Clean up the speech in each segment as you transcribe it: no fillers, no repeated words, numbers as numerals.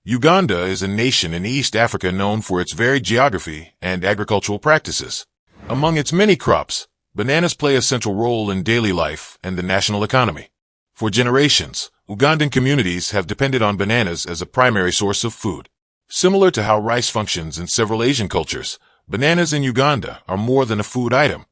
Uganda is a nation in East Africa known for its varied geography and agricultural practices. Among its many crops, bananas play a central role in daily life and the national economy. For generations, Ugandan communities have depended on bananas as a primary source of food. Similar to how rice functions in several Asian cultures, bananas in Uganda are more than a food item.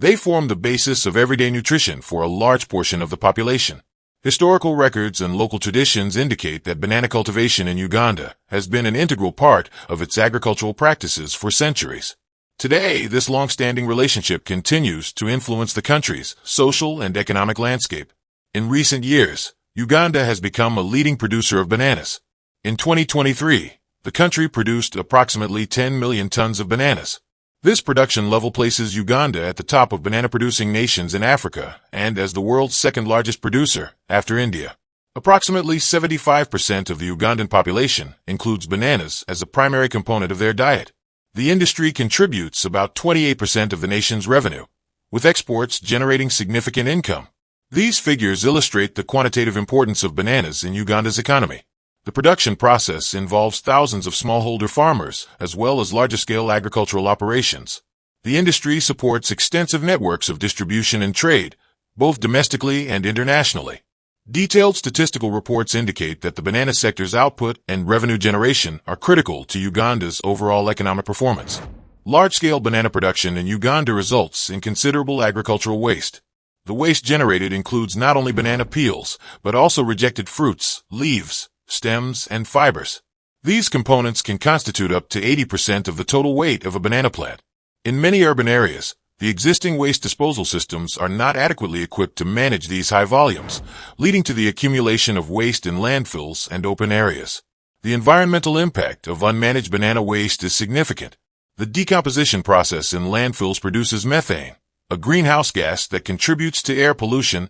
They form the basis of everyday nutrition for a large portion of the population. Historical records and local traditions indicate that banana cultivation in Uganda has been an integral part of its agricultural practices for centuries. Today, this long-standing relationship continues to influence the country's social and economic landscape. In recent years, Uganda has become a leading producer of bananas. In 2023, the country produced approximately 10 million tons of bananas. This production level places Uganda at the top of banana-producing nations in Africa and as the world's second-largest producer, after India. Approximately 75% of the Ugandan population includes bananas as a primary component of their diet. The industry contributes about 28% of the nation's revenue, with exports generating significant income. These figures illustrate the quantitative importance of bananas in Uganda's economy. The production process involves thousands of smallholder farmers as well as larger-scale agricultural operations. The industry supports extensive networks of distribution and trade, both domestically and internationally. Detailed statistical reports indicate that the banana sector's output and revenue generation are critical to Uganda's overall economic performance. Large-scale banana production in Uganda results in considerable agricultural waste. The waste generated includes not only banana peels, but also rejected fruits, leaves, stems, and fibers. These components can constitute up to 80% of the total weight of a banana plant. In many urban areas, the existing waste disposal systems are not adequately equipped to manage these high volumes, leading to the accumulation of waste in landfills and open areas. The environmental impact of unmanaged banana waste is significant. The decomposition process in landfills produces methane, a greenhouse gas that contributes to air pollution.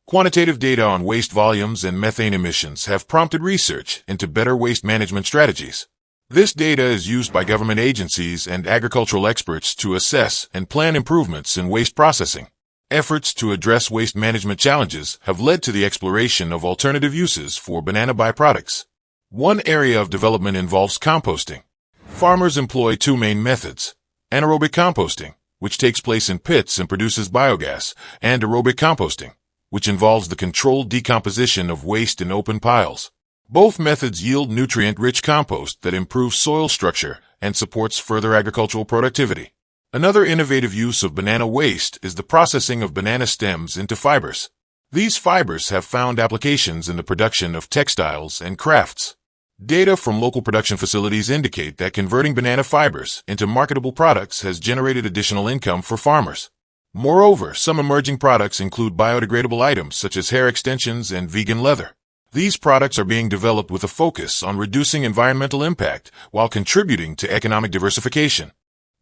Quantitative data on waste volumes and methane emissions have prompted research into better waste management strategies. This data is used by government agencies and agricultural experts to assess and plan improvements in waste processing. Efforts to address waste management challenges have led to the exploration of alternative uses for banana byproducts. One area of development involves composting. Farmers employ two main methods: anaerobic composting, which takes place in pits and produces biogas, and aerobic composting, which involves the controlled decomposition of waste in open piles. Both methods yield nutrient-rich compost that improves soil structure and supports further agricultural productivity. Another innovative use of banana waste is the processing of banana stems into fibers. These fibers have found applications in the production of textiles and crafts. Data from local production facilities indicate that converting banana fibers into marketable products has generated additional income for farmers. Moreover, some emerging products include biodegradable items such as hair extensions and vegan leather. These products are being developed with a focus on reducing environmental impact while contributing to economic diversification.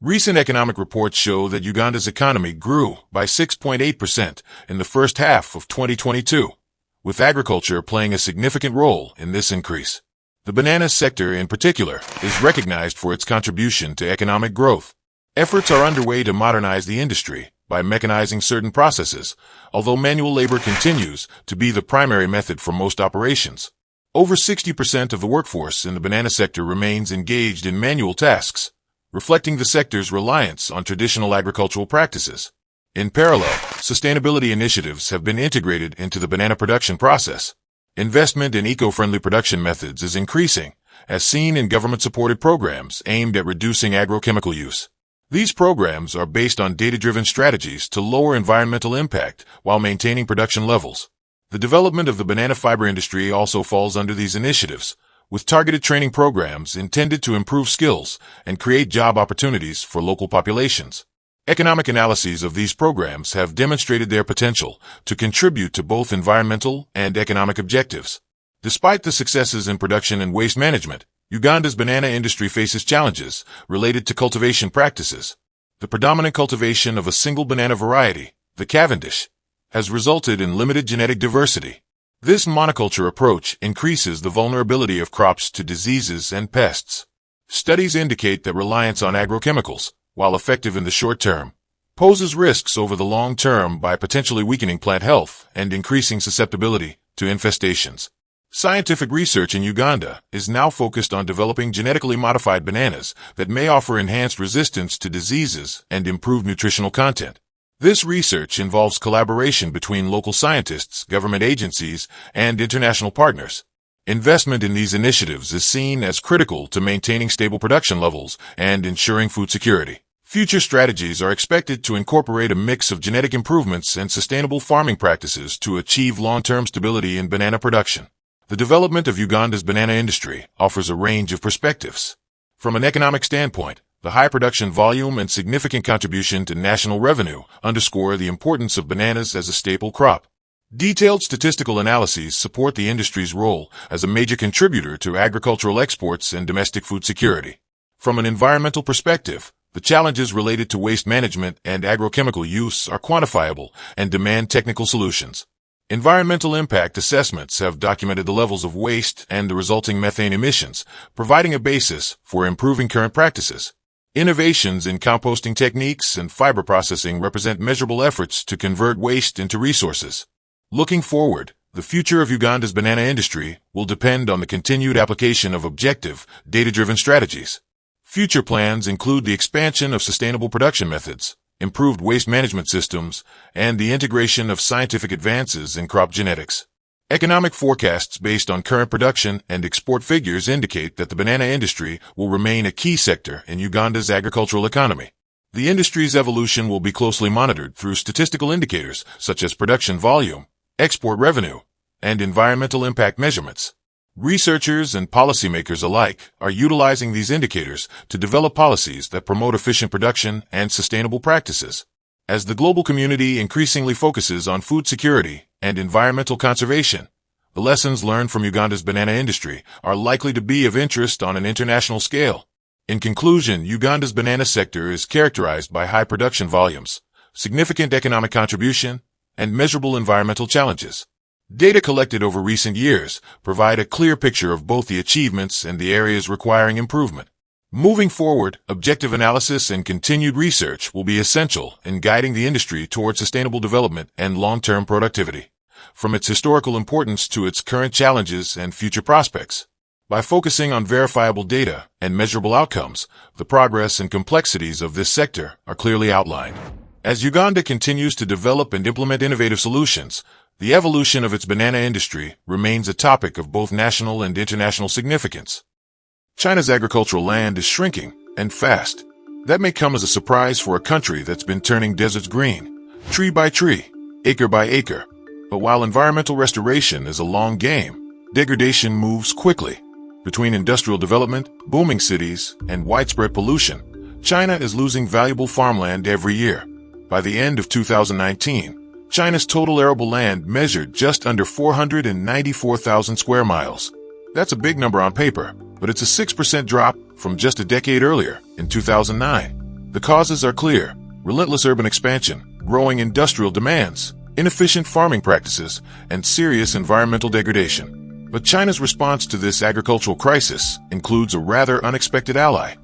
Recent economic reports show that Uganda's economy grew by 6.8% in the first half of 2022, with agriculture playing a significant role in this increase. The banana sector in particular is recognized for its contribution to economic growth. Efforts are underway to modernize the industry by mechanizing certain processes, although manual labor continues to be the primary method for most operations. Over 60% of the workforce in the banana sector remains engaged in manual tasks, reflecting the sector's reliance on traditional agricultural practices. In parallel, sustainability initiatives have been integrated into the banana production process. Investment in eco-friendly production methods is increasing, as seen in government-supported programs aimed at reducing agrochemical use. These programs are based on data-driven strategies to lower environmental impact while maintaining production levels. The development of the banana fiber industry also falls under these initiatives, with targeted training programs intended to improve skills and create job opportunities for local populations. Economic analyses of these programs have demonstrated their potential to contribute to both environmental and economic objectives. Despite the successes in production and waste management, Uganda's banana industry faces challenges related to cultivation practices. The predominant cultivation of a single banana variety, the Cavendish, has resulted in limited genetic diversity. This monoculture approach increases the vulnerability of crops to diseases and pests. Studies indicate that reliance on agrochemicals, while effective in the short term, poses risks over the long term by potentially weakening plant health and increasing susceptibility to infestations. Scientific research in Uganda is now focused on developing genetically modified bananas that may offer enhanced resistance to diseases and improved nutritional content. This research involves collaboration between local scientists, government agencies, and international partners. Investment in these initiatives is seen as critical to maintaining stable production levels and ensuring food security. Future strategies are expected to incorporate a mix of genetic improvements and sustainable farming practices to achieve long-term stability in banana production. The development of Uganda's banana industry offers a range of perspectives. From an economic standpoint, the high production volume and significant contribution to national revenue underscore the importance of bananas as a staple crop. Detailed statistical analyses support the industry's role as a major contributor to agricultural exports and domestic food security. From an environmental perspective, the challenges related to waste management and agrochemical use are quantifiable and demand technical solutions. Environmental impact assessments have documented the levels of waste and the resulting methane emissions, providing a basis for improving current practices. Innovations in composting techniques and fiber processing represent measurable efforts to convert waste into resources. Looking forward, the future of Uganda's banana industry will depend on the continued application of objective, data-driven strategies. Future plans include the expansion of sustainable production methods, improved waste management systems, and the integration of scientific advances in crop genetics. Economic forecasts based on current production and export figures indicate that the banana industry will remain a key sector in Uganda's agricultural economy. The industry's evolution will be closely monitored through statistical indicators such as production volume, export revenue, and environmental impact measurements. Researchers and policymakers alike are utilizing these indicators to develop policies that promote efficient production and sustainable practices. As the global community increasingly focuses on food security and environmental conservation, the lessons learned from Uganda's banana industry are likely to be of interest on an international scale. In conclusion, Uganda's banana sector is characterized by high production volumes, significant economic contribution, and measurable environmental challenges. Data collected over recent years provide a clear picture of both the achievements and the areas requiring improvement. Moving forward, objective analysis and continued research will be essential in guiding the industry toward sustainable development and long-term productivity. From its historical importance to its current challenges and future prospects. By focusing on verifiable data and measurable outcomes, the progress and complexities of this sector are clearly outlined. As Uganda continues to develop and implement innovative solutions, the evolution of its banana industry remains a topic of both national and international significance. China's agricultural land is shrinking, and fast. That may come as a surprise for a country that's been turning deserts green, tree by tree, acre by acre. But while environmental restoration is a long game, degradation moves quickly. Between industrial development, booming cities, and widespread pollution, China is losing valuable farmland every year. By the end of 2019, China's total arable land measured just under 494,000 square miles. That's a big number on paper, but it's a 6% drop from just a decade earlier, in 2009. The causes are clear: relentless urban expansion, growing industrial demands, inefficient farming practices, and serious environmental degradation. But China's response to this agricultural crisis includes a rather unexpected ally: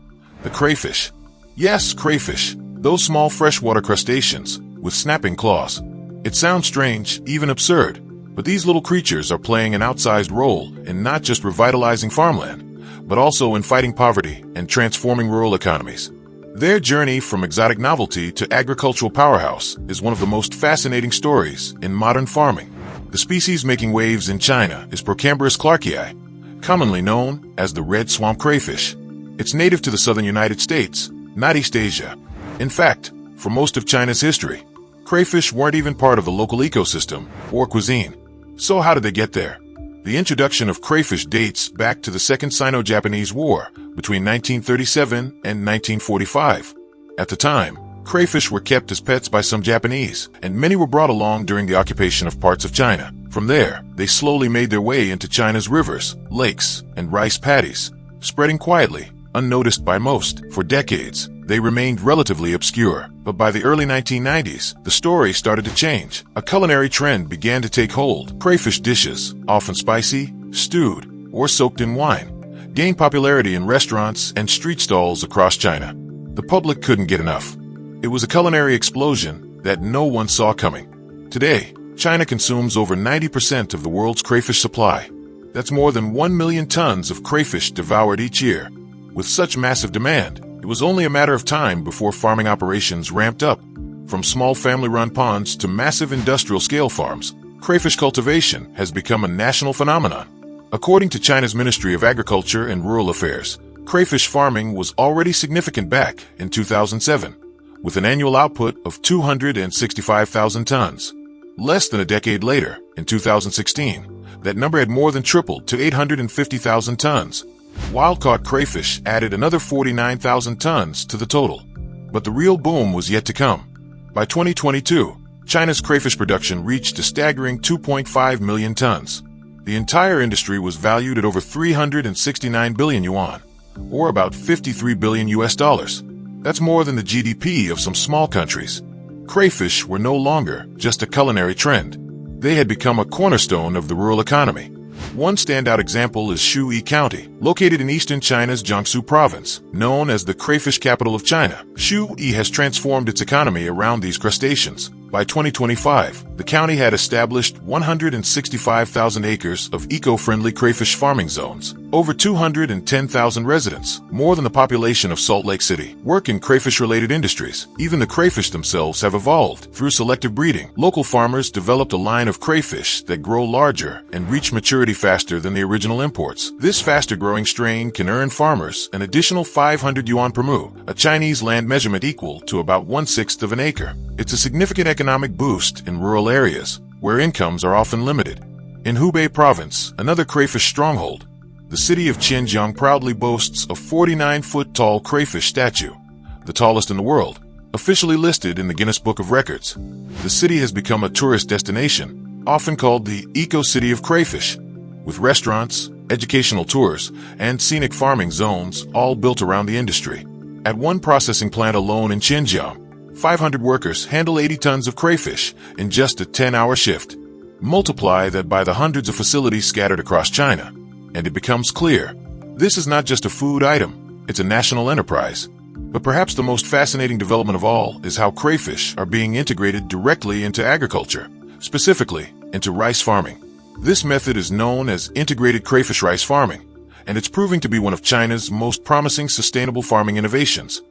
the crayfish. Yes, crayfish, those small freshwater crustaceans with snapping claws. It sounds strange, even absurd, but these little creatures are playing an outsized role in not just revitalizing farmland, but also in fighting poverty and transforming rural economies. Their journey from exotic novelty to agricultural powerhouse is one of the most fascinating stories in modern farming. The species making waves in China is Procambarus clarkii, commonly known as the red swamp crayfish. It's native to the southern United States, not East Asia. In fact, for most of China's history, crayfish weren't even part of the local ecosystem or cuisine. So how did they get there? The introduction of crayfish dates back to the Second Sino-Japanese War between 1937 and 1945. At the time, crayfish were kept as pets by some Japanese, and many were brought along during the occupation of parts of China. From there, they slowly made their way into China's rivers, lakes, and rice paddies, spreading quietly, unnoticed by most. For decades, they remained relatively obscure, but by the early 1990s, the story started to change. A culinary trend began to take hold. Crayfish dishes, often spicy, stewed, or soaked in wine, gained popularity in restaurants and street stalls across China. The public couldn't get enough. It was a culinary explosion that no one saw coming. Today, China consumes over 90% of the world's crayfish supply. That's more than 1 million tons of crayfish devoured each year. With such massive demand, it was only a matter of time before farming operations ramped up. From small family-run ponds to massive industrial-scale farms, crayfish cultivation has become a national phenomenon. According to China's Ministry of Agriculture and Rural Affairs, crayfish farming was already significant back in 2007, with an annual output of 265,000 tons. Less than a decade later, in 2016, that number had more than tripled to 850,000 tons. Wild-caught crayfish added another 49,000 tons to the total. But the real boom was yet to come. By 2022, China's crayfish production reached a staggering 2.5 million tons. The entire industry was valued at over 369 billion yuan, or about 53 billion US dollars. That's more than the GDP of some small countries. Crayfish were no longer just a culinary trend. They had become a cornerstone of the rural economy. One standout example is Shui County, located in eastern China's Jiangsu province. Known as the crayfish capital of China, Shui has transformed its economy around these crustaceans. By 2025, the county had established 165,000 acres of eco-friendly crayfish farming zones. Over 210,000 residents, more than the population of Salt Lake City, work in crayfish-related industries. Even the crayfish themselves have evolved. Through selective breeding, local farmers developed a line of crayfish that grow larger and reach maturity faster than the original imports. This faster-growing strain can earn farmers an additional 500 yuan per mu, a Chinese land measurement equal to about 1/6 of an acre. It's a significant economic boost in rural areas, where incomes are often limited. In Hubei province, another crayfish stronghold, the city of Xinjiang proudly boasts a 49-foot-tall crayfish statue, the tallest in the world, officially listed in the Guinness Book of Records. The city has become a tourist destination, often called the Eco-City of Crayfish, with restaurants, educational tours, and scenic farming zones all built around the industry. At one processing plant alone in Xinjiang, 500 workers handle 80 tons of crayfish in just a 10-hour shift. Multiply that by the hundreds of facilities scattered across China, and it becomes clear. This is not just a food item, it's a national enterprise. But perhaps the most fascinating development of all is how crayfish are being integrated directly into agriculture, specifically into rice farming. This method is known as integrated crayfish rice farming, and it's proving to be one of China's most promising sustainable farming innovations.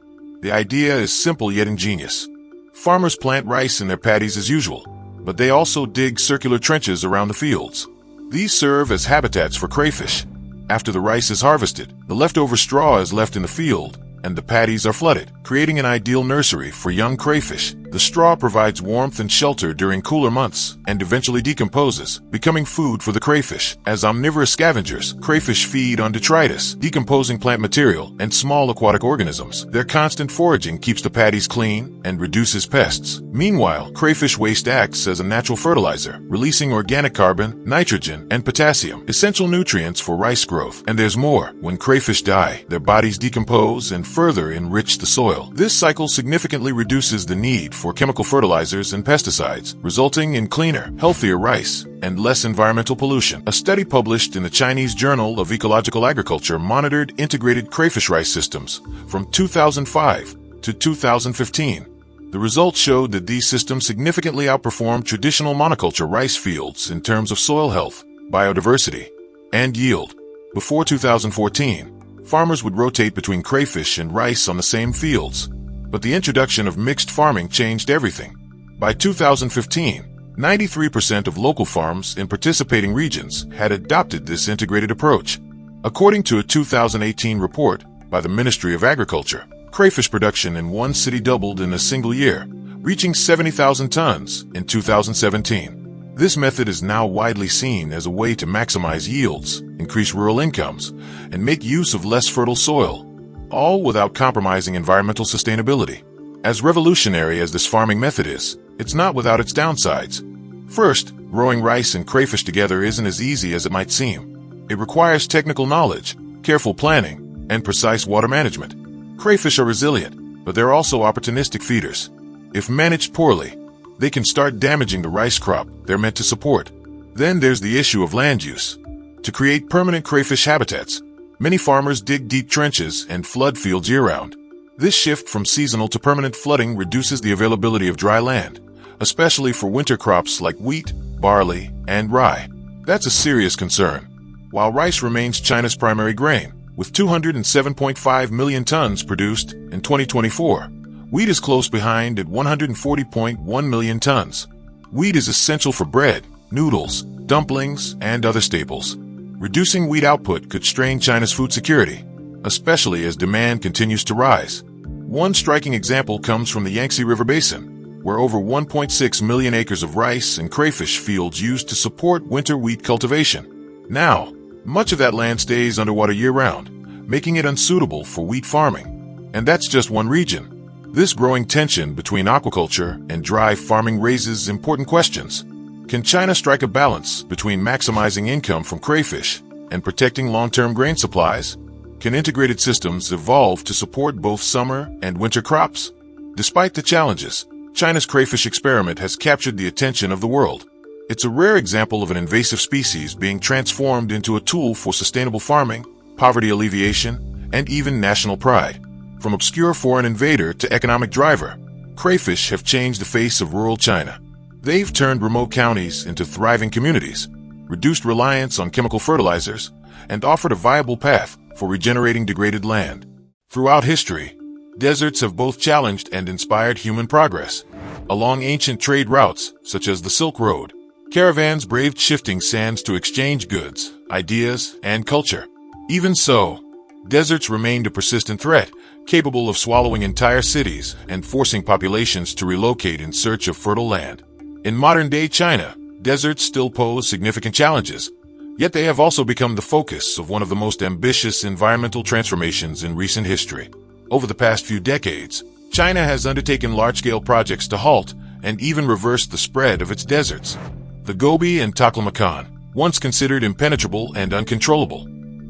The idea is simple yet ingenious. Farmers plant rice in their paddies as usual, but they also dig circular trenches around the fields. These serve as habitats for crayfish. After the rice is harvested, the leftover straw is left in the field, and the paddies are flooded, creating an ideal nursery for young crayfish. The straw provides warmth and shelter during cooler months and eventually decomposes, becoming food for the crayfish. As omnivorous scavengers, crayfish feed on detritus, decomposing plant material, and small aquatic organisms. Their constant foraging keeps the paddies clean and reduces pests. Meanwhile, crayfish waste acts as a natural fertilizer, releasing organic carbon, nitrogen, and potassium, essential nutrients for rice growth. And there's more. When crayfish die, their bodies decompose and further enrich the soil. This cycle significantly reduces the need for chemical fertilizers and pesticides, resulting in cleaner, healthier rice and less environmental pollution. A study published in the Chinese Journal of Ecological Agriculture monitored integrated crayfish rice systems from 2005 to 2015. The results showed that these systems significantly outperformed traditional monoculture rice fields in terms of soil health, biodiversity, and yield. Before 2014, farmers would rotate between crayfish and rice on the same fields, but the introduction of mixed farming changed everything. By 2015, 93% of local farms in participating regions had adopted this integrated approach. According to a 2018 report by the Ministry of Agriculture, crayfish production in one city doubled in a single year, reaching 70,000 tons in 2017. This method is now widely seen as a way to maximize yields, increase rural incomes, and make use of less fertile soil, all without compromising environmental sustainability. As revolutionary as this farming method is, it's not without its downsides. First, growing rice and crayfish together isn't as easy as it might seem. It requires technical knowledge, careful planning, and precise water management. Crayfish are resilient, but they're also opportunistic feeders. If managed poorly, they can start damaging the rice crop they're meant to support. Then there's the issue of land use. To create permanent crayfish habitats, many farmers dig deep trenches and flood fields year-round. This shift from seasonal to permanent flooding reduces the availability of dry land, especially for winter crops like wheat, barley, and rye. That's a serious concern. while rice remains China's primary grain, with 207.5 million tons produced in 2024. Wheat is close behind at 140.1 million tons. Wheat is essential for bread, noodles, dumplings, and other staples. Reducing wheat output could strain China's food security, especially as demand continues to rise. One striking example comes from the Yangtze River Basin, where over 1.6 million acres of rice and crayfish fields used to support winter wheat cultivation. Now, much of that land stays underwater year-round, making it unsuitable for wheat farming. And that's just one region. This growing tension between aquaculture and dry farming raises important questions. Can China strike a balance between maximizing income from crayfish and protecting long-term grain supplies? Can integrated systems evolve to support both summer and winter crops? Despite the challenges, China's crayfish experiment has captured the attention of the world. It's a rare example of an invasive species being transformed into a tool for sustainable farming, poverty alleviation, and even national pride. From obscure foreign invader to economic driver, crayfish have changed the face of rural China. They've turned remote counties into thriving communities, reduced reliance on chemical fertilizers, and offered a viable path for regenerating degraded land. Throughout history, deserts have both challenged and inspired human progress. Along ancient trade routes, such as the Silk Road, caravans braved shifting sands to exchange goods, ideas, and culture. Even so, deserts remained a persistent threat, capable of swallowing entire cities and forcing populations to relocate in search of fertile land. In modern-day China, deserts still pose significant challenges, yet they have also become the focus of one of the most ambitious environmental transformations in recent history. Over the past few decades, China has undertaken large-scale projects to halt and even reverse the spread of its deserts. The Gobi and Taklamakan, once considered impenetrable and uncontrollable,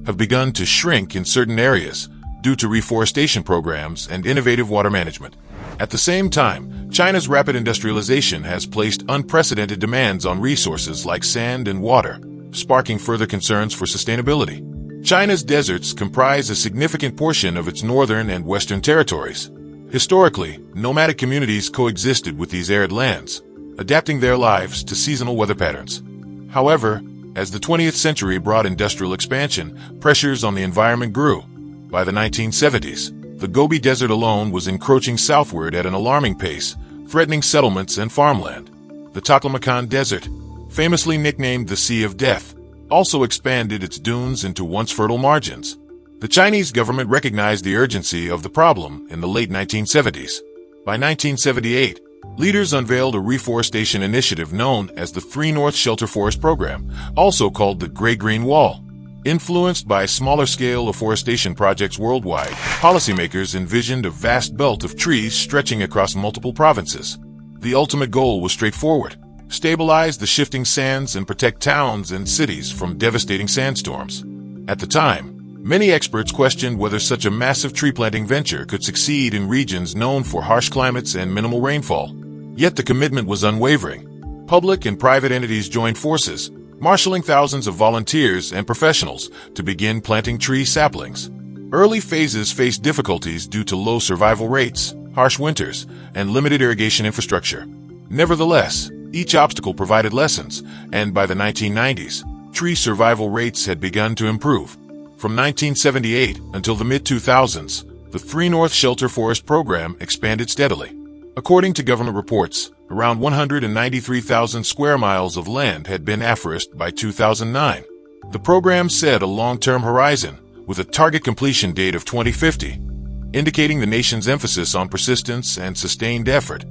have begun to shrink in certain areas due to reforestation programs and innovative water management. At the same time, China's rapid industrialization has placed unprecedented demands on resources like sand and water, sparking further concerns for sustainability. China's deserts comprise a significant portion of its northern and western territories. Historically, nomadic communities coexisted with these arid lands, adapting their lives to seasonal weather patterns. However, as the 20th century brought industrial expansion, pressures on the environment grew. By the 1970s, the Gobi Desert alone was encroaching southward at an alarming pace, threatening settlements and farmland. The Taklamakan Desert, famously nicknamed the Sea of Death, also expanded its dunes into once fertile margins. The Chinese government recognized the urgency of the problem in the late 1970s. By 1978, leaders unveiled a reforestation initiative known as the Three North Shelter Forest Program, also called the Gray-Green Wall. Influenced by smaller-scale afforestation projects worldwide, policymakers envisioned a vast belt of trees stretching across multiple provinces. The ultimate goal was straightforward: stabilize the shifting sands and protect towns and cities from devastating sandstorms. At the time, many experts questioned whether such a massive tree-planting venture could succeed in regions known for harsh climates and minimal rainfall. Yet the commitment was unwavering. Public and private entities joined forces, marshaling thousands of volunteers and professionals to begin planting tree saplings. Early phases faced difficulties due to low survival rates, harsh winters, and limited irrigation infrastructure. Nevertheless, each obstacle provided lessons, and by the 1990s, tree survival rates had begun to improve. From 1978 until the mid-2000s, the Three North Shelter Forest Program expanded steadily. According to government reports, around 193,000 square miles of land had been afforested by 2009. The program set a long-term horizon, with a target completion date of 2050, indicating the nation's emphasis on persistence and sustained effort.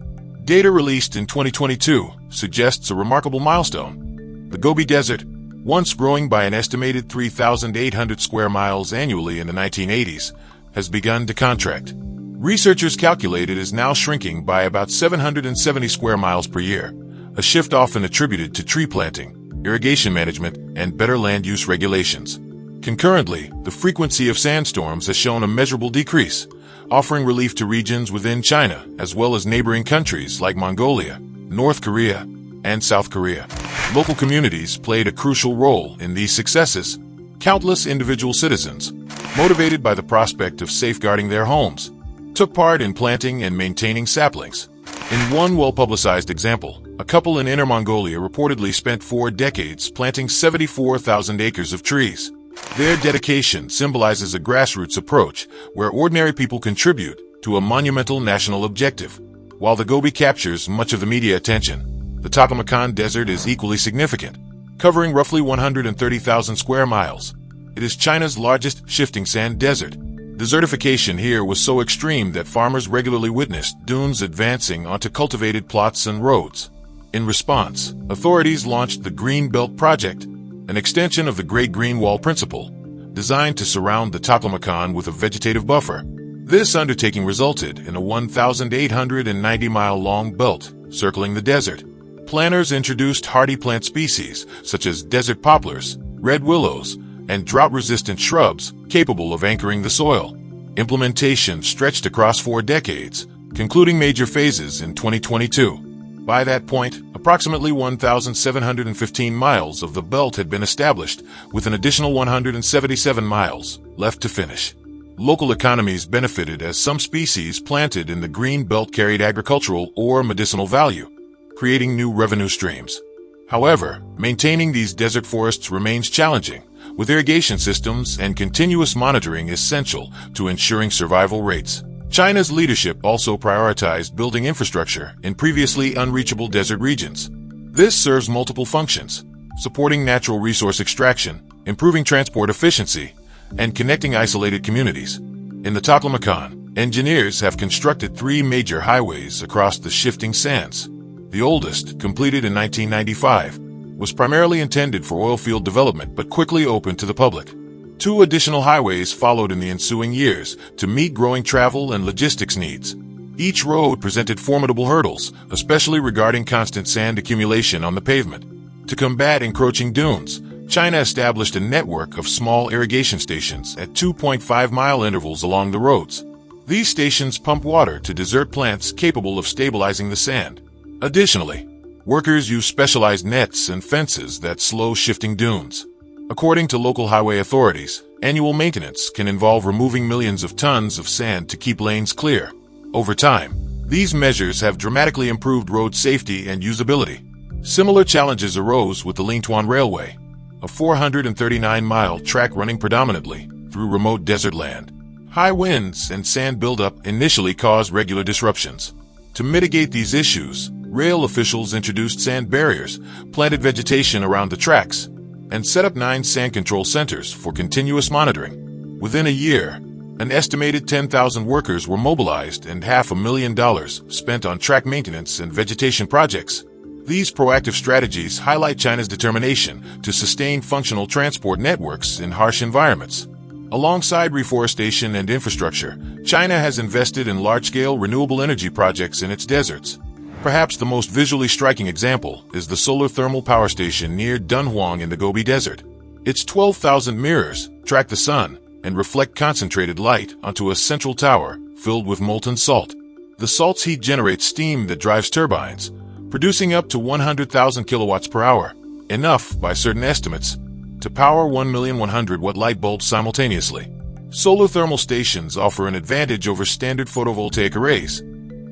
Data released in 2022 suggests a remarkable milestone. The Gobi Desert, once growing by an estimated 3,800 square miles annually in the 1980s, has begun to contract. Researchers calculate it is now shrinking by about 770 square miles per year, a shift often attributed to tree planting, irrigation management, and better land use regulations. Concurrently, the frequency of sandstorms has shown a measurable decrease, offering relief to regions within China as well as neighboring countries like Mongolia, North Korea, and South Korea. Local communities played a crucial role in these successes. Countless individual citizens, motivated by the prospect of safeguarding their homes, took part in planting and maintaining saplings. In one well-publicized example, a couple in Inner Mongolia reportedly spent 4 decades planting 74,000 acres of trees. Their dedication symbolizes a grassroots approach where ordinary people contribute to a monumental national objective. While the Gobi captures much of the media attention, the Taklamakan Desert is equally significant, covering roughly 130,000 square miles. It is China's largest shifting sand desert. Desertification here was so extreme that farmers regularly witnessed dunes advancing onto cultivated plots and roads. In response, authorities launched the Green Belt Project, an extension of the Great Green Wall principle, designed to surround the Taklamakan with a vegetative buffer. This undertaking resulted in a 1,890-mile-long belt circling the desert. Planners introduced hardy plant species such as desert poplars, red willows, and drought-resistant shrubs capable of anchoring the soil. Implementation stretched across 4 decades, concluding major phases in 2022. By that point, approximately 1,715 miles of the belt had been established, with an additional 177 miles left to finish. Local economies benefited as some species planted in the green belt carried agricultural or medicinal value, creating new revenue streams. However, maintaining these desert forests remains challenging, with irrigation systems and continuous monitoring essential to ensuring survival rates. China's leadership also prioritized building infrastructure in previously unreachable desert regions. This serves multiple functions, supporting natural resource extraction, improving transport efficiency, and connecting isolated communities. In the Taklamakan, engineers have constructed 3 major highways across the shifting sands. The oldest, completed in 1995, was primarily intended for oil field development but quickly opened to the public. 2 additional highways followed in the ensuing years to meet growing travel and logistics needs. Each road presented formidable hurdles, especially regarding constant sand accumulation on the pavement. To combat encroaching dunes, China established a network of small irrigation stations at 2.5-mile intervals along the roads. These stations pump water to desert plants capable of stabilizing the sand. Additionally, workers use specialized nets and fences that slow shifting dunes. According to local highway authorities, annual maintenance can involve removing millions of tons of sand to keep lanes clear. Over time, these measures have dramatically improved road safety and usability. Similar challenges arose with the Lingtuan Railway, a 439-mile track running predominantly through remote desert land. High winds and sand buildup initially caused regular disruptions. To mitigate these issues, rail officials introduced sand barriers, planted vegetation around the tracks, and set up 9 sand control centers for continuous monitoring. Within a year, an estimated 10,000 workers were mobilized and $500,000 spent on track maintenance and vegetation projects. These proactive strategies highlight China's determination to sustain functional transport networks in harsh environments. Alongside reforestation and infrastructure, China has invested in large-scale renewable energy projects in its deserts. Perhaps the most visually striking example is the solar thermal power station near Dunhuang in the Gobi Desert. Its 12,000 mirrors track the sun and reflect concentrated light onto a central tower filled with molten salt. The salt's heat generates steam that drives turbines, producing up to 100,000 kilowatts per hour, enough, by certain estimates, to power 1,100,000-watt light bulbs simultaneously. Solar thermal stations offer an advantage over standard photovoltaic arrays.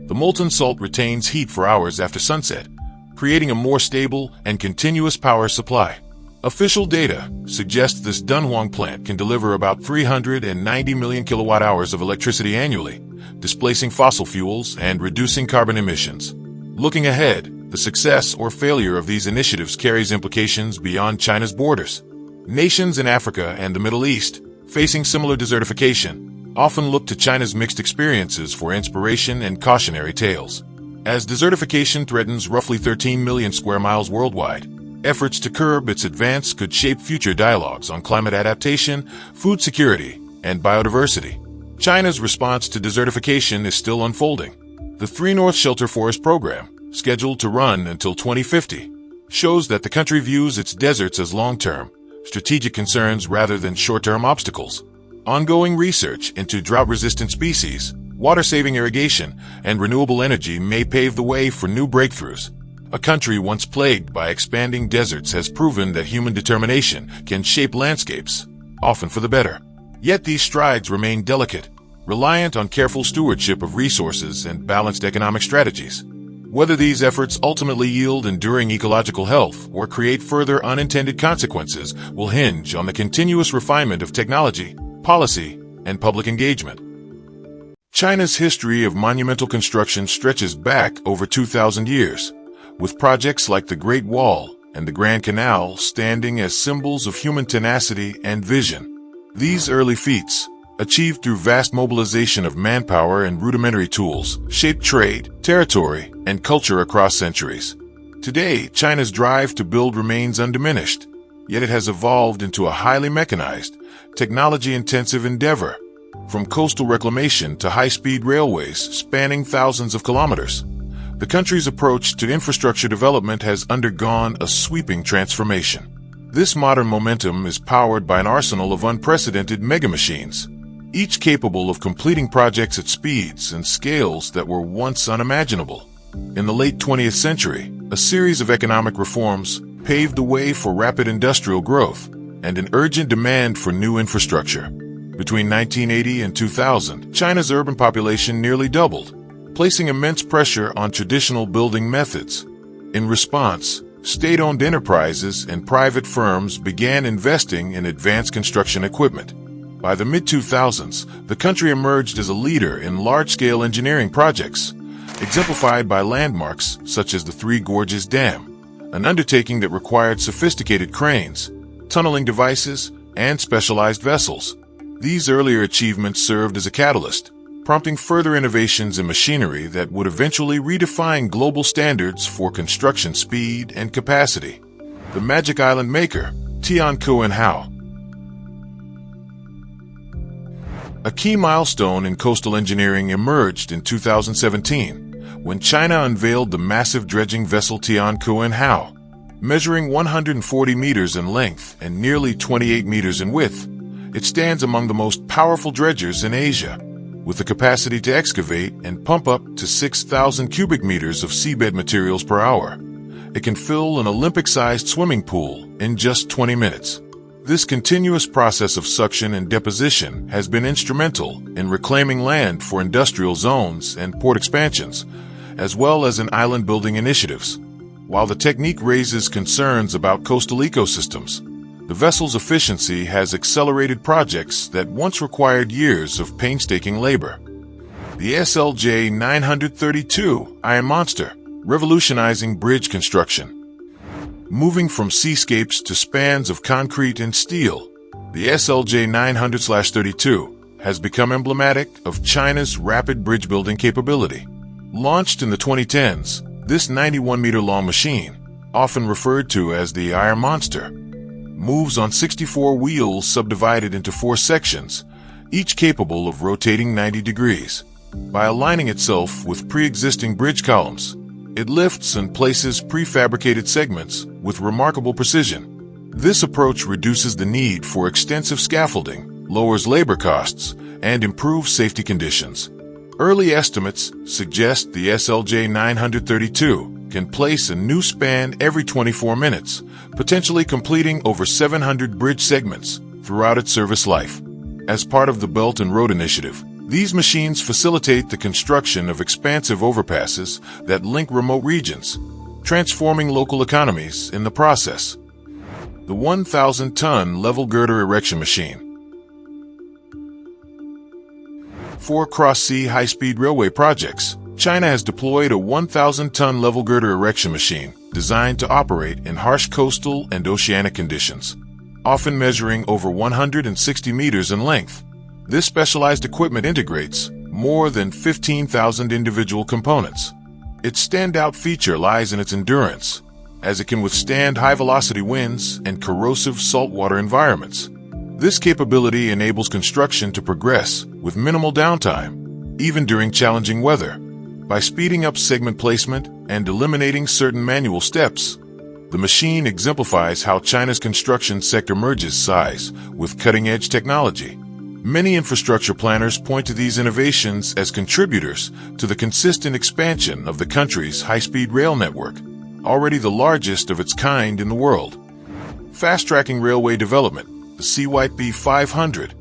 The molten salt retains heat for hours after sunset, creating a more stable and continuous power supply. Official data suggests this Dunhuang plant can deliver about 390 million kilowatt-hours of electricity annually, displacing fossil fuels and reducing carbon emissions. Looking ahead, the success or failure of these initiatives carries implications beyond China's borders. Nations in Africa and the Middle East, facing similar desertification, often look to China's mixed experiences for inspiration and cautionary tales. As desertification threatens roughly 13 million square miles worldwide, efforts to curb its advance could shape future dialogues on climate adaptation, food security, and biodiversity. China's response to desertification is still unfolding. The 3 North Shelter Forest Program, scheduled to run until 2050, shows that the country views its deserts as long-term, strategic concerns rather than short-term obstacles. Ongoing research into drought-resistant species, water-saving irrigation, and renewable energy may pave the way for new breakthroughs. A country once plagued by expanding deserts has proven that human determination can shape landscapes, often for the better. Yet these strides remain delicate, reliant on careful stewardship of resources and balanced economic strategies. Whether these efforts ultimately yield enduring ecological health or create further unintended consequences will hinge on the continuous refinement of technology, policy, and public engagement. China's history of monumental construction stretches back over 2,000 years, with projects like the Great Wall and the Grand Canal standing as symbols of human tenacity and vision. These early feats, achieved through vast mobilization of manpower and rudimentary tools, shaped trade, territory, and culture across centuries. Today, China's drive to build remains undiminished, yet it has evolved into a highly mechanized, technology-intensive endeavor, from coastal reclamation to high-speed railways spanning thousands of kilometers. The country's approach to infrastructure development has undergone a sweeping transformation. This modern momentum is powered by an arsenal of unprecedented mega-machines, each capable of completing projects at speeds and scales that were once unimaginable. In the late 20th century, a series of economic reforms paved the way for rapid industrial growth and an urgent demand for new infrastructure. Between 1980 and 2000, China's urban population nearly doubled, placing immense pressure on traditional building methods. In response, state-owned enterprises and private firms began investing in advanced construction equipment. By the mid-2000s, the country emerged as a leader in large-scale engineering projects, exemplified by landmarks such as the Three Gorges Dam, an undertaking that required sophisticated cranes, tunneling devices, and specialized vessels. These earlier achievements served as a catalyst, prompting further innovations in machinery that would eventually redefine global standards for construction speed and capacity. The Magic Island maker, Tianquan. A key milestone in coastal engineering emerged in 2017, when China unveiled the massive dredging vessel Tianquan, measuring 140 meters in length and nearly 28 meters in width. It stands among the most powerful dredgers in Asia, with the capacity to excavate and pump up to 6,000 cubic meters of seabed materials per hour. It can fill an Olympic-sized swimming pool in just 20 minutes. This continuous process of suction and deposition has been instrumental in reclaiming land for industrial zones and port expansions, as well as in island-building initiatives. While the technique raises concerns about coastal ecosystems, the vessel's efficiency has accelerated projects that once required years of painstaking labor. The SLJ 932 Iron Monster, revolutionizing bridge construction. Moving from seascapes to spans of concrete and steel, the SLJ 900/32 has become emblematic of China's rapid bridge-building capability. Launched in the 2010s, this 91-meter-long machine, often referred to as the Iron Monster, moves on 64 wheels subdivided into 4 sections, each capable of rotating 90 degrees. By aligning itself with pre-existing bridge columns, it lifts and places prefabricated segments with remarkable precision. This approach reduces the need for extensive scaffolding, lowers labor costs, and improves safety conditions. Early estimates suggest the SLJ 932 can place a new span every 24 minutes, potentially completing over 700 bridge segments throughout its service life. As part of the Belt and Road Initiative, these machines facilitate the construction of expansive overpasses that link remote regions, transforming local economies in the process. The 1,000-ton level girder erection machine. For cross-sea high-speed railway projects, China has deployed a 1,000-ton level girder erection machine designed to operate in harsh coastal and oceanic conditions, often measuring over 160 meters in length. This specialized equipment integrates more than 15,000 individual components. Its standout feature lies in its endurance, as it can withstand high-velocity winds and corrosive saltwater environments. This capability enables construction to progress with minimal downtime, even during challenging weather. By speeding up segment placement and eliminating certain manual steps, the machine exemplifies how China's construction sector merges size with cutting-edge technology. Many infrastructure planners point to these innovations as contributors to the consistent expansion of the country's high-speed rail network, already the largest of its kind in the world. Fast-tracking railway development, the CYP 500.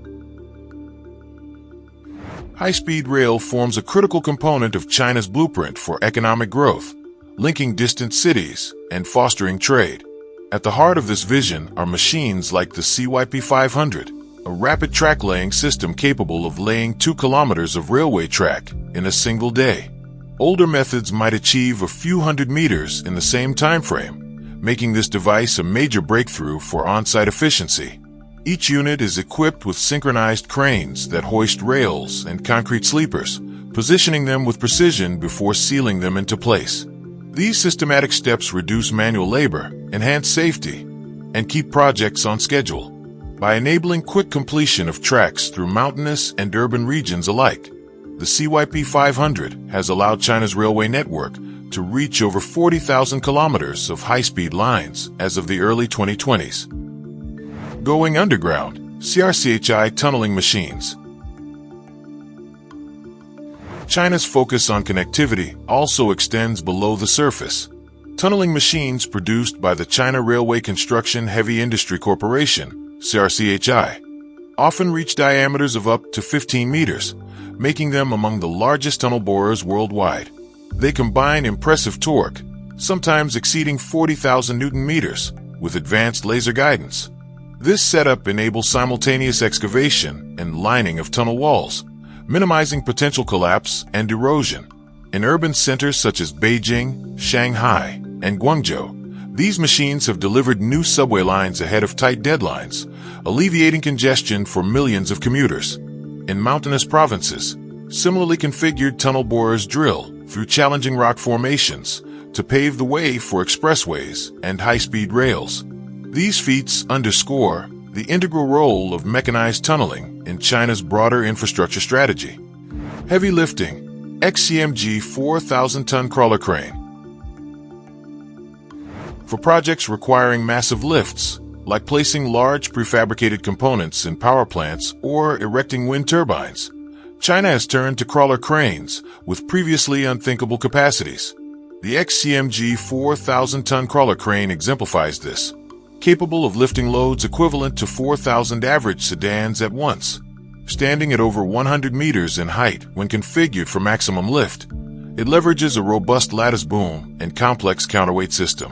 High-speed rail forms a critical component of China's blueprint for economic growth, linking distant cities and fostering trade. At the heart of this vision are machines like the CYP500, a rapid track-laying system capable of laying 2 kilometers of railway track in a single day. Older methods might achieve a few hundred meters in the same time frame, making this device a major breakthrough for on-site efficiency. Each unit is equipped with synchronized cranes that hoist rails and concrete sleepers, positioning them with precision before sealing them into place. These systematic steps reduce manual labor, enhance safety, and keep projects on schedule. By enabling quick completion of tracks through mountainous and urban regions alike, the CYP500 has allowed China's railway network to reach over 40,000 kilometers of high-speed lines as of the early 2020s. Going underground, CRCHI tunneling machines. China's focus on connectivity also extends below the surface. Tunneling machines produced by the China Railway Construction Heavy Industry Corporation, CRCHI, often reach diameters of up to 15 meters, making them among the largest tunnel borers worldwide. They combine impressive torque, sometimes exceeding 40,000 Newton meters, with advanced laser guidance. This setup enables simultaneous excavation and lining of tunnel walls, minimizing potential collapse and erosion. In urban centers such as Beijing, Shanghai, and Guangzhou, these machines have delivered new subway lines ahead of tight deadlines, alleviating congestion for millions of commuters. In mountainous provinces, similarly configured tunnel borers drill through challenging rock formations to pave the way for expressways and high-speed rails. These feats underscore the integral role of mechanized tunneling in China's broader infrastructure strategy. Heavy lifting, XCMG 4,000-ton crawler crane. For projects requiring massive lifts, like placing large prefabricated components in power plants or erecting wind turbines, China has turned to crawler cranes with previously unthinkable capacities. The XCMG 4,000-ton crawler crane exemplifies this. Capable of lifting loads equivalent to 4,000 average sedans at once. Standing at over 100 meters in height when configured for maximum lift, it leverages a robust lattice boom and complex counterweight system.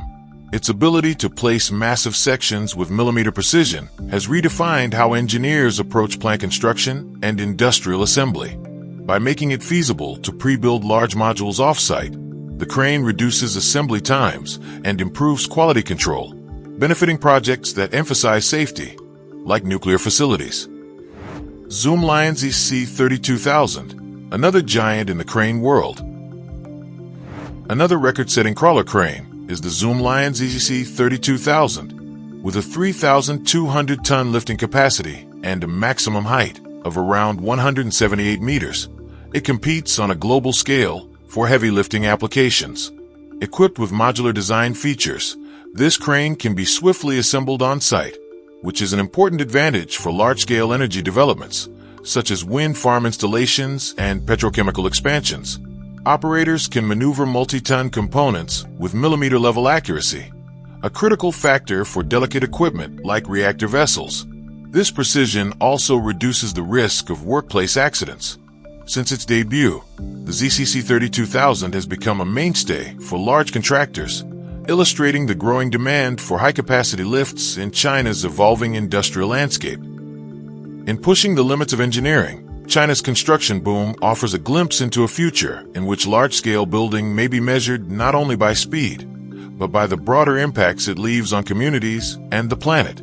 Its ability to place massive sections with millimeter precision has redefined how engineers approach plant construction and industrial assembly. By making it feasible to pre-build large modules off-site, the crane reduces assembly times and improves quality control, benefiting projects that emphasize safety, like nuclear facilities. Zoomlion ZC32000, another giant in the crane world. Another record-setting crawler crane is the Zoomlion ZC32000, with a 3,200-ton lifting capacity and a maximum height of around 178 meters. It competes on a global scale for heavy lifting applications. Equipped with modular design features, this crane can be swiftly assembled on-site, which is an important advantage for large-scale energy developments, such as wind farm installations and petrochemical expansions. Operators can maneuver multi-ton components with millimeter-level accuracy, a critical factor for delicate equipment like reactor vessels. This precision also reduces the risk of workplace accidents. Since its debut, the ZCC32000 has become a mainstay for large contractors, illustrating the growing demand for high-capacity lifts in China's evolving industrial landscape. In pushing the limits of engineering, China's construction boom offers a glimpse into a future in which large-scale building may be measured not only by speed, but by the broader impacts it leaves on communities and the planet.